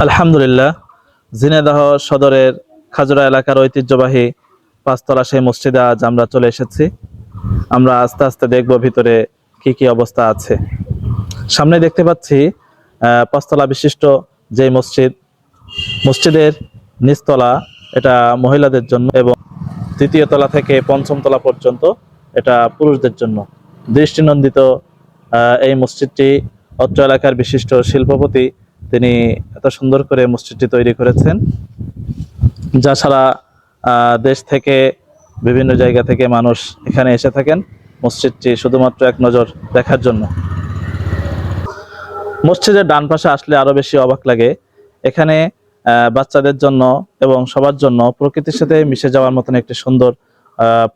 আলহামদুলিল্লাহ, ঝিনাইদহ সদরের খাজুরা এলাকার ঐতিহ্যবাহী পাঁচতলা সেই মসজিদে আজ আমরা চলে এসেছি। আমরা আস্তে আস্তে দেখব ভিতরে কি কি অবস্থা আছে। সামনে দেখতে পাচ্ছি পাঁচতলা বিশিষ্ট যে মসজিদের নিচতলা এটা মহিলাদের জন্য এবং তৃতীয় তলা থেকে পঞ্চম তলা পর্যন্ত এটা পুরুষদের জন্য। দৃষ্টিনন্দিত এই মসজিদটি অত্র এলাকার বিশিষ্ট শিল্পপতি তিনি এত সুন্দর করে মসজিদটি তৈরি করেছেন, যা সারা দেশ থেকে বিভিন্ন জায়গা থেকে মানুষ এখানে এসে থাকেন মসজিদটি শুধুমাত্র এক নজর দেখার জন্য। মসজিদের ডান পাশে আসলে আরো বেশি অবাক লাগে। এখানে বাচ্চাদের জন্য এবং সবার জন্য প্রকৃতির সাথে মিশে যাওয়ার মতন একটি সুন্দর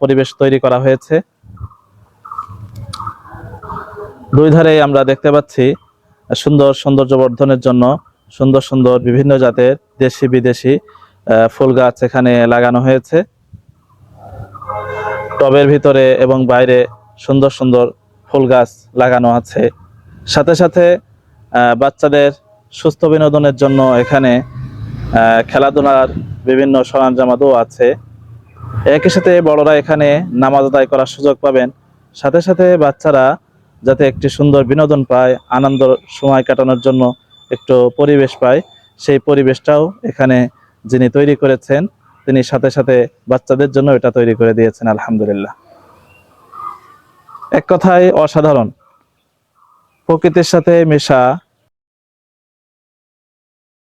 পরিবেশ তৈরি করা হয়েছে। দুই ধারে আমরা দেখতে পাচ্ছি সুন্দর সৌন্দর্যবর্ধনের জন্য সুন্দর সুন্দর বিভিন্ন জাতের দেশি বিদেশি ফুল গাছ এখানে লাগানো হয়েছে। টবের ভিতরে এবং বাইরে সুন্দর সুন্দর ফুল গাছ লাগানো আছে। সাথে সাথে বাচ্চাদের সুস্থ বিনোদনের জন্য এখানে খেলাধুলার বিভিন্ন সরঞ্জামাদও আছে। একই সাথে বড়রা এখানে নামাজ আদায় করার সুযোগ পাবেন। সাথে সাথে বাচ্চারা যাতে একটি সুন্দর বিনোদন পায়, আনন্দ সময় কাটানোর জন্য একটু পরিবেশ পায়, সেই পরিবেশটাও এখানে যিনি তৈরি করেছেন তিনি সাথে সাথে বাচ্চাদের জন্য এটা তৈরি করে দিয়েছেন। আলহামদুলিল্লাহ, এক কথায় অসাধারণ। প্রকৃতির সাথে মেশা